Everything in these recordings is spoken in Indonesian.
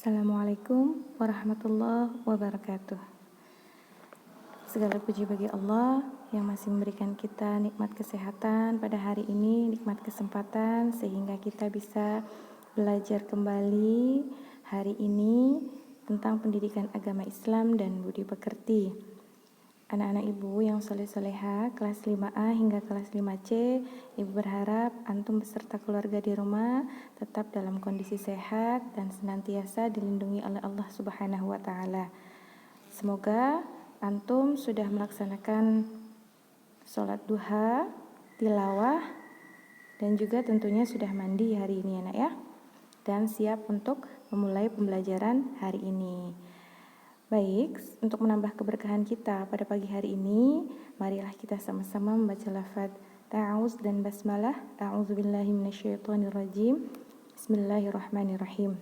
Assalamualaikum warahmatullahi wabarakatuh. Segala puji bagi Allah yang masih memberikan kita nikmat kesehatan pada hari ini, nikmat kesempatan sehingga kita bisa belajar kembali hari ini tentang pendidikan agama Islam dan budi pekerti. Anak-anak ibu yang soleh-soleha kelas 5A hingga kelas 5C, ibu berharap antum beserta keluarga di rumah tetap dalam kondisi sehat dan senantiasa dilindungi oleh Allah Subhanahu wa Ta'ala. Semoga antum sudah melaksanakan sholat duha, tilawah, dan juga tentunya sudah mandi hari ini anak ya, dan siap untuk memulai pembelajaran hari ini. Baik, untuk menambah keberkahan kita pada pagi hari ini, marilah kita sama-sama membaca lafaz ta'awuz dan basmalah. A'udzubillahi minasyaitonirrajim. Bismillahirrahmanirrahim.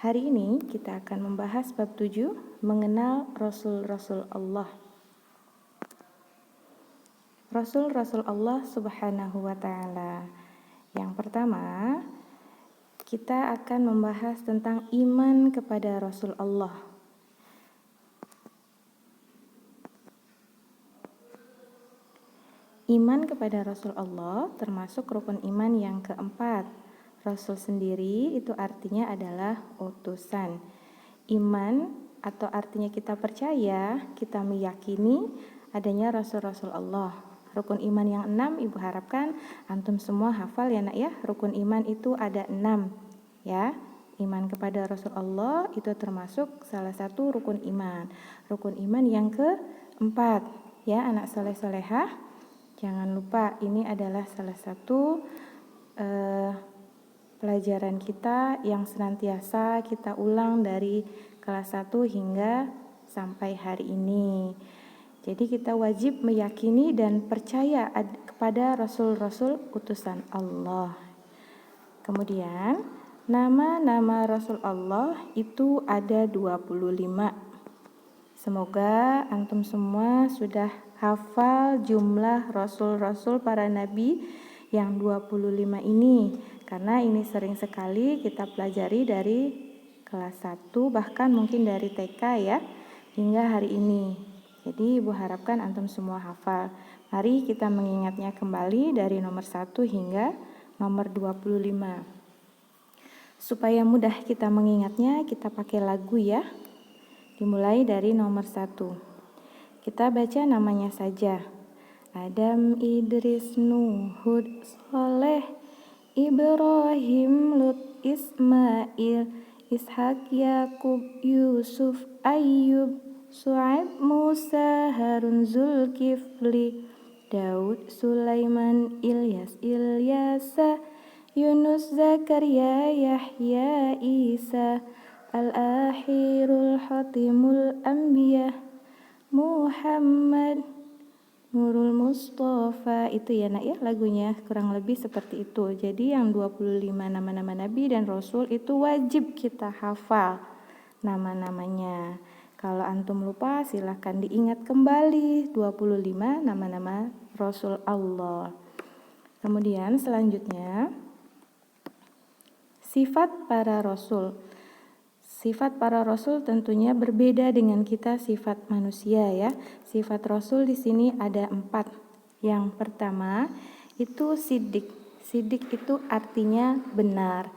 Hari ini kita akan membahas bab 7, mengenal Rasul-Rasul Allah. Rasul-Rasul Allah Subhanahu wa Ta'ala. Yang pertama, kita akan membahas tentang iman kepada Rasul Allah. Iman kepada Rasul Allah termasuk rukun iman yang keempat. Rasul sendiri itu artinya adalah utusan. Iman atau artinya kita percaya, kita meyakini adanya Rasul-Rasul Allah. Rukun iman yang 6 ibu harapkan antum semua hafal ya nak ya. Rukun iman itu ada 6 ya. Iman kepada Rasul Allah itu termasuk salah satu rukun iman. Rukun iman yang keempat ya anak soleh-solehah. Jangan lupa ini adalah salah satu pelajaran kita yang senantiasa kita ulang dari kelas 1 hingga sampai hari ini. Jadi kita wajib meyakini dan percaya kepada Rasul-Rasul utusan Allah. Kemudian nama-nama Rasul Allah itu ada 25. Semoga antum semua sudah hafal jumlah Rasul-Rasul para Nabi yang 25 ini. Karena ini sering sekali kita pelajari dari kelas 1 bahkan mungkin dari TK ya hingga hari ini. Jadi ibu harapkan antum semua hafal. Mari kita mengingatnya kembali dari nomor 1 hingga nomor 25. Supaya mudah kita mengingatnya, kita pakai lagu ya. Dimulai dari nomor 1. Kita baca namanya saja. Adam, Idris, Nuh, Hud, Saleh, Ibrahim, Lut, Ismail, Ishak, Yakub, Yusuf, Ayyub, Su'aib, Musa, Harun, Zulkifli, Daud, Sulaiman, Ilyas, Ilyasa, Yunus, Zakaria, Yahya, Isa, Al-Akhirul Khatimul Anbiya, Muhammad, Nurul Mustafa. Itu ya nak ya lagunya kurang lebih seperti itu. Jadi yang 25 nama-nama Nabi dan Rasul itu wajib kita hafal nama-namanya. Kalau antum lupa silahkan diingat kembali 25 nama-nama Rasul Allah. Kemudian selanjutnya sifat para Rasul. Sifat para Rasul tentunya berbeda dengan kita sifat manusia ya. Sifat Rasul di sini ada 4. Yang pertama itu siddiq. Siddiq itu artinya benar.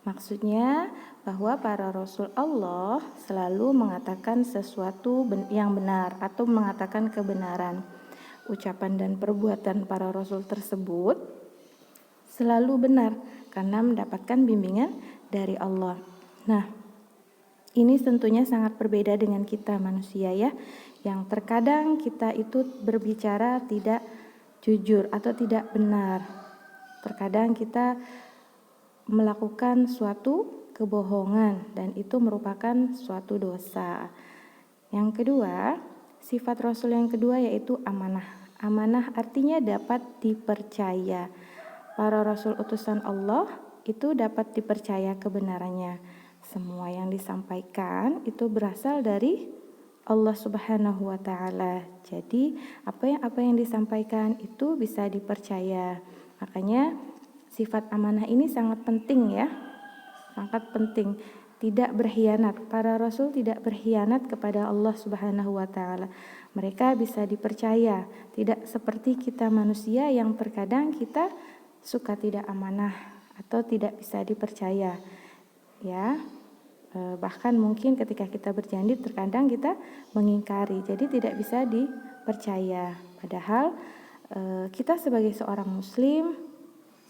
Maksudnya bahwa para Rasul Allah selalu mengatakan sesuatu yang benar atau mengatakan kebenaran. Ucapan dan perbuatan para Rasul tersebut selalu benar karena mendapatkan bimbingan dari Allah. Nah, ini tentunya sangat berbeda dengan kita manusia ya, yang terkadang kita itu berbicara tidak jujur atau tidak benar. Terkadang kita melakukan suatu kebohongan dan itu merupakan suatu dosa. Yang kedua, sifat Rasul yang kedua yaitu amanah. Amanah artinya dapat dipercaya. Para Rasul utusan Allah itu dapat dipercaya kebenarannya. Semua yang disampaikan itu berasal dari Allah Subhanahu wa Ta'ala. Jadi apa yang disampaikan itu bisa dipercaya. Makanya sifat amanah ini sangat penting ya. Sangat penting. tidak berkhianat. Para rasul tidak berkhianat kepada Allah Subhanahu wa taala. Mereka bisa dipercaya, tidak seperti kita manusia yang terkadang kita suka tidak amanah atau tidak bisa dipercaya. Ya. Bahkan mungkin ketika kita berjanji terkadang kita mengingkari, jadi tidak bisa dipercaya. Padahal kita sebagai seorang muslim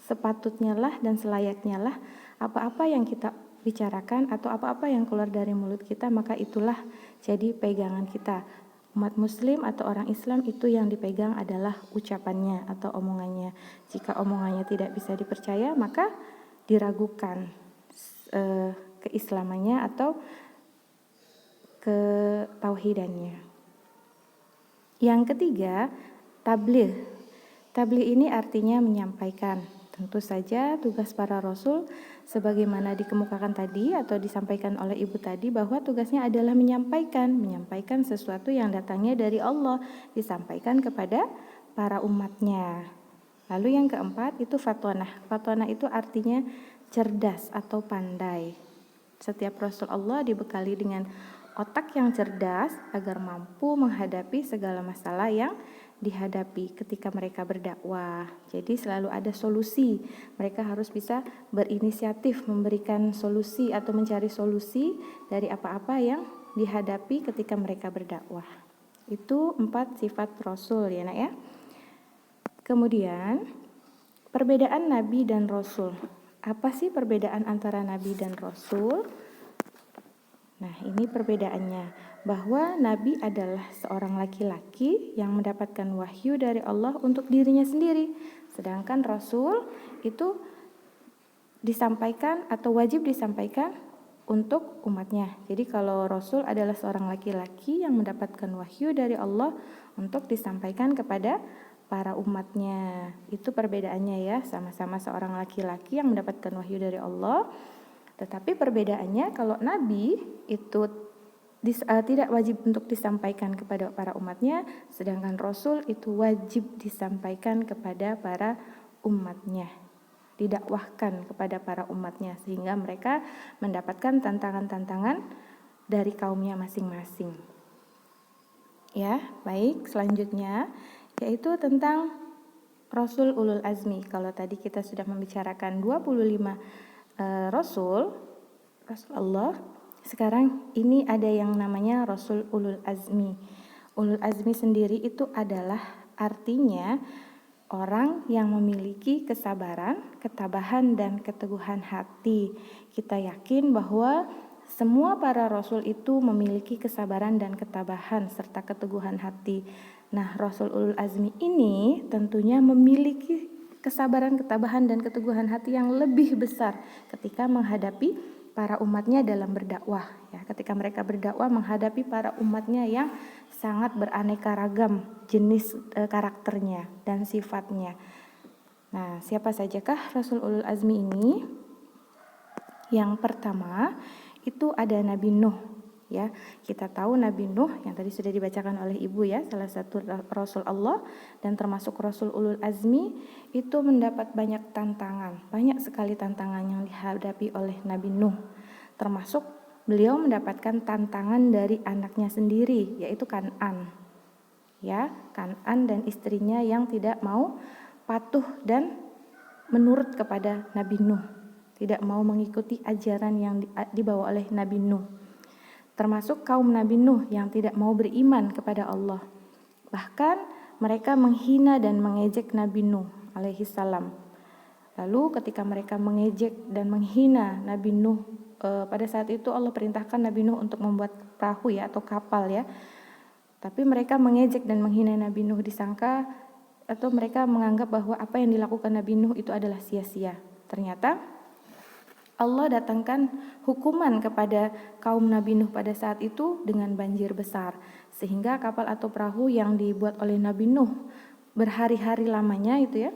sepatutnya lah dan selayaknya lah apa-apa yang kita bicarakan atau apa-apa yang keluar dari mulut kita, maka itulah jadi pegangan kita. Umat muslim atau orang Islam itu yang dipegang adalah ucapannya atau omongannya. Jika omongannya tidak bisa dipercaya, maka diragukan keislamannya atau ketauhidannya. Yang ketiga, tabligh. Tabligh ini artinya menyampaikan. Tentu saja tugas para rasul sebagaimana dikemukakan tadi atau disampaikan oleh ibu tadi, bahwa tugasnya adalah menyampaikan sesuatu yang datangnya dari Allah, disampaikan kepada para umatnya. Lalu yang keempat itu fatwanah. Fatwanah itu artinya cerdas atau pandai. Setiap rasul Allah dibekali dengan otak yang cerdas agar mampu menghadapi segala masalah yang dihadapi ketika mereka berdakwah. Jadi selalu ada solusi. Mereka harus bisa berinisiatif memberikan solusi atau mencari solusi dari apa-apa yang dihadapi ketika mereka berdakwah. Itu 4 sifat rasul ya nak ya. Kemudian perbedaan nabi dan rasul. Apa sih perbedaan antara nabi dan rasul? Nah, ini perbedaannya, bahwa nabi adalah seorang laki-laki yang mendapatkan wahyu dari Allah untuk dirinya sendiri, sedangkan rasul itu disampaikan atau wajib disampaikan untuk umatnya. Jadi kalau rasul adalah seorang laki-laki yang mendapatkan wahyu dari Allah untuk disampaikan kepada para umatnya. Itu perbedaannya ya, sama-sama seorang laki-laki yang mendapatkan wahyu dari Allah. Tetapi perbedaannya kalau nabi itu tidak wajib untuk disampaikan kepada para umatnya, sedangkan rasul itu wajib disampaikan kepada para umatnya, didakwahkan kepada para umatnya, sehingga mereka mendapatkan tantangan-tantangan dari kaumnya masing-masing. Ya, baik, selanjutnya yaitu tentang Rasul Ulul Azmi. Kalau tadi kita sudah membicarakan 25 Rasul Allah, sekarang ini ada yang namanya Rasul Ulul Azmi. Ulul Azmi sendiri itu adalah artinya orang yang memiliki kesabaran, ketabahan, dan keteguhan hati. Kita yakin bahwa semua para rasul itu memiliki kesabaran dan ketabahan serta keteguhan hati. Nah, Rasul Ulul Azmi ini tentunya memiliki kesabaran, ketabahan, dan keteguhan hati yang lebih besar ketika menghadapi para umatnya dalam berdakwah. Ya, ketika mereka berdakwah menghadapi para umatnya yang sangat beraneka ragam jenis karakternya dan sifatnya. Nah, siapa sajakah Rasul Ulul Azmi ini? Yang pertama itu ada Nabi Nuh. Ya, kita tahu Nabi Nuh yang tadi sudah dibacakan oleh ibu ya, salah satu Rasul Allah dan termasuk Rasul Ulul Azmi, itu mendapat banyak tantangan, banyak sekali tantangan yang dihadapi oleh Nabi Nuh. Termasuk beliau mendapatkan tantangan dari anaknya sendiri, yaitu Kan'an. Ya, Kan'an dan istrinya yang tidak mau patuh dan menurut kepada Nabi Nuh, tidak mau mengikuti ajaran yang dibawa oleh Nabi Nuh. Termasuk kaum Nabi Nuh yang tidak mau beriman kepada Allah. Bahkan mereka menghina dan mengejek Nabi Nuh alaihi salam. Lalu ketika mereka mengejek dan menghina Nabi Nuh, pada saat itu Allah perintahkan Nabi Nuh untuk membuat perahu ya atau kapal ya. Tapi mereka mengejek dan menghina Nabi Nuh, disangka atau mereka menganggap bahwa apa yang dilakukan Nabi Nuh itu adalah sia-sia. Ternyata Allah datangkan hukuman kepada kaum Nabi Nuh pada saat itu dengan banjir besar, sehingga kapal atau perahu yang dibuat oleh Nabi Nuh berhari-hari lamanya itu ya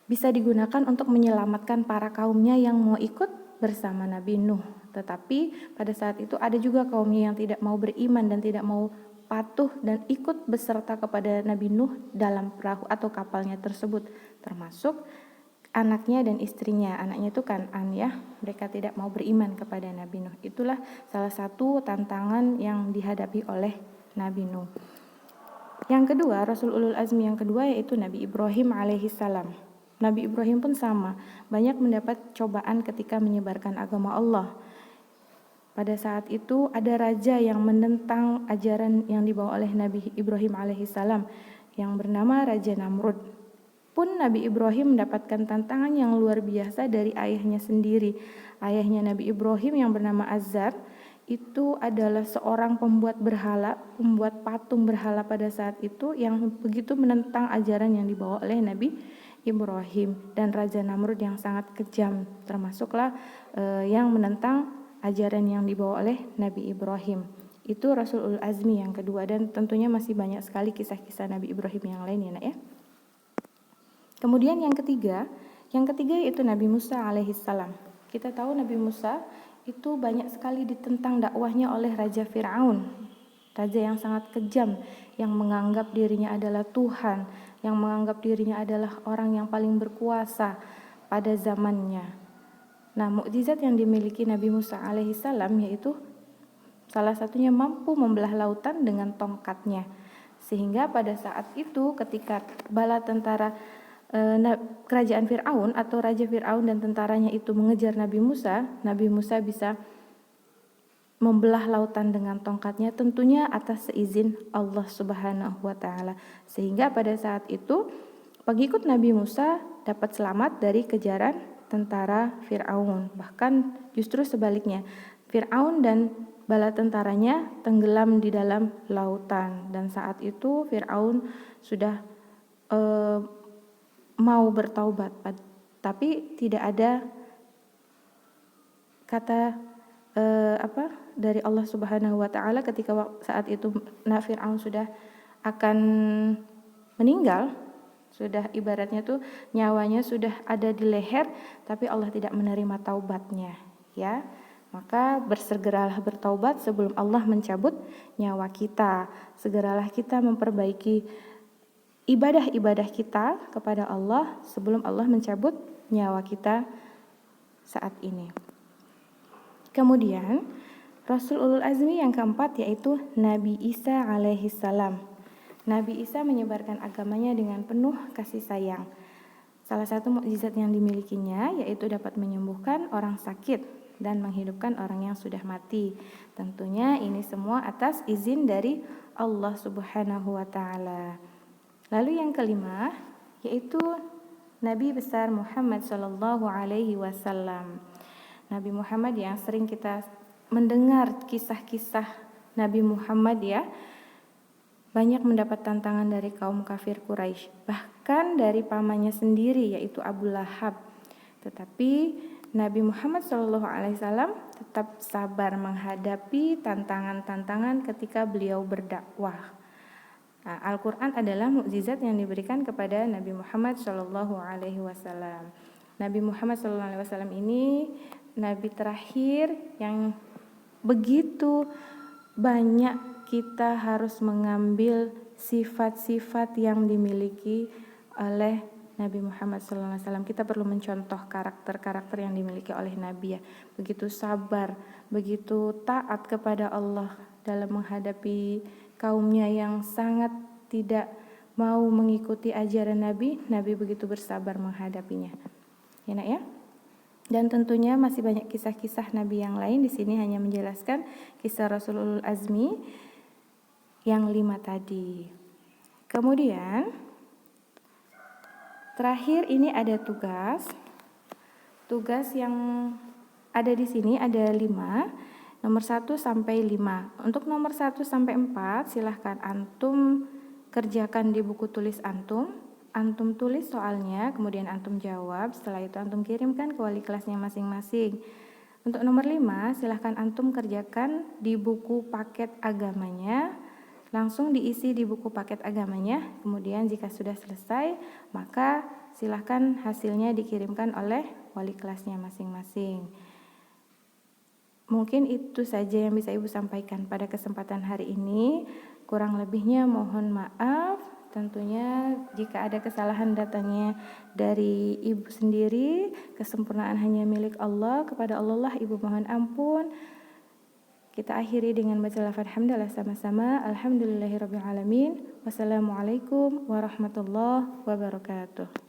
bisa digunakan untuk menyelamatkan para kaumnya yang mau ikut bersama Nabi Nuh. Tetapi pada saat itu ada juga kaumnya yang tidak mau beriman dan tidak mau patuh dan ikut beserta kepada Nabi Nuh dalam perahu atau kapalnya tersebut, termasuk anaknya dan istrinya. Anaknya itu Kan'an ya. Mereka tidak mau beriman kepada Nabi Nuh. Itulah salah satu tantangan yang dihadapi oleh Nabi Nuh. Yang kedua, Rasul Ulul Azmi yang kedua yaitu Nabi Ibrahim alaihissalam. Nabi Ibrahim pun sama, banyak mendapat cobaan ketika menyebarkan agama Allah. Pada saat itu ada raja yang menentang ajaran yang dibawa oleh Nabi Ibrahim alaihissalam yang bernama Raja Namrud. Pun Nabi Ibrahim mendapatkan tantangan yang luar biasa dari ayahnya sendiri. Ayahnya Nabi Ibrahim yang bernama Azar itu adalah seorang pembuat berhala, pembuat patung berhala pada saat itu yang begitu menentang ajaran yang dibawa oleh Nabi Ibrahim. Dan Raja Namrud yang sangat kejam, termasuklah yang menentang ajaran yang dibawa oleh Nabi Ibrahim. Itu Rasulul Azmi yang kedua, dan tentunya masih banyak sekali kisah-kisah Nabi Ibrahim yang lain ya nak ya. Kemudian yang ketiga yaitu Nabi Musa alaihissalam. Kita tahu Nabi Musa itu banyak sekali ditentang dakwahnya oleh Raja Fir'aun. Raja yang sangat kejam, yang menganggap dirinya adalah Tuhan, yang menganggap dirinya adalah orang yang paling berkuasa pada zamannya. Nah, mukjizat yang dimiliki Nabi Musa alaihissalam yaitu salah satunya mampu membelah lautan dengan tongkatnya. Sehingga pada saat itu ketika bala tentara kerajaan Fir'aun atau Raja Fir'aun dan tentaranya itu mengejar Nabi Musa bisa membelah lautan dengan tongkatnya, tentunya atas seizin Allah Subhanahu wa taala. Sehingga pada saat itu pengikut Nabi Musa dapat selamat dari kejaran tentara Fir'aun. Bahkan justru sebaliknya, Fir'aun dan bala tentaranya tenggelam di dalam lautan. Dan saat itu Fir'aun sudah mau bertaubat, tapi tidak ada kata dari Allah Subhanahu wa taala ketika saat itu Fir'aun sudah akan meninggal, sudah ibaratnya tuh nyawanya sudah ada di leher, tapi Allah tidak menerima taubatnya ya. Maka bersegeralah bertaubat sebelum Allah mencabut nyawa kita. Segeralah kita memperbaiki ibadah-ibadah kita kepada Allah sebelum Allah mencabut nyawa kita saat ini. Kemudian Rasul Ulul Azmi yang keempat yaitu Nabi Isa alaihissalam. Nabi Isa menyebarkan agamanya dengan penuh kasih sayang. Salah satu mukjizat yang dimilikinya yaitu dapat menyembuhkan orang sakit dan menghidupkan orang yang sudah mati. Tentunya ini semua atas izin dari Allah Subhanahu wa taala. Lalu yang kelima yaitu Nabi besar Muhammad sallallahu alaihi wasallam. Nabi Muhammad yang sering kita mendengar kisah-kisah Nabi Muhammad ya, banyak mendapat tantangan dari kaum kafir Quraisy, bahkan dari pamannya sendiri yaitu Abu Lahab. Tetapi Nabi Muhammad sallallahu alaihi wasallam tetap sabar menghadapi tantangan-tantangan ketika beliau berdakwah. Nah, Al-Quran adalah mukjizat yang diberikan kepada Nabi Muhammad Shallallahu Alaihi Wasallam. Nabi Muhammad Shallallahu Alaihi Wasallam ini Nabi terakhir yang begitu banyak kita harus mengambil sifat-sifat yang dimiliki oleh Nabi Muhammad Shallallahu Alaihi Wasallam. Kita perlu mencontoh karakter-karakter yang dimiliki oleh Nabi ya. Begitu sabar, begitu taat kepada Allah dalam menghadapi kaumnya yang sangat tidak mau mengikuti ajaran Nabi begitu bersabar menghadapinya. Ya nak ya? Dan tentunya masih banyak kisah-kisah Nabi yang lain. Di sini hanya menjelaskan kisah Rasulul Azmi yang 5 tadi. Kemudian terakhir ini ada tugas. Tugas yang ada di sini ada 5. Nomor 1 sampai 5. Untuk nomor 1 sampai 4 silahkan antum kerjakan di buku tulis antum. Antum tulis soalnya, kemudian antum jawab. Setelah itu antum kirimkan ke wali kelasnya masing-masing. Untuk nomor 5 silahkan antum kerjakan di buku paket agamanya. Langsung diisi di buku paket agamanya. Kemudian jika sudah selesai, maka silahkan hasilnya dikirimkan oleh wali kelasnya masing-masing. Mungkin itu saja yang bisa Ibu sampaikan pada kesempatan hari ini. Kurang lebihnya mohon maaf. Tentunya jika ada kesalahan datangnya dari ibu sendiri, kesempurnaan hanya milik Allah. Kepada Allah lah ibu mohon ampun. Kita akhiri dengan baca lafaz hamdalah sama-sama. Alhamdulillahirabbil alamin. Wassalamualaikum warahmatullahi wabarakatuh.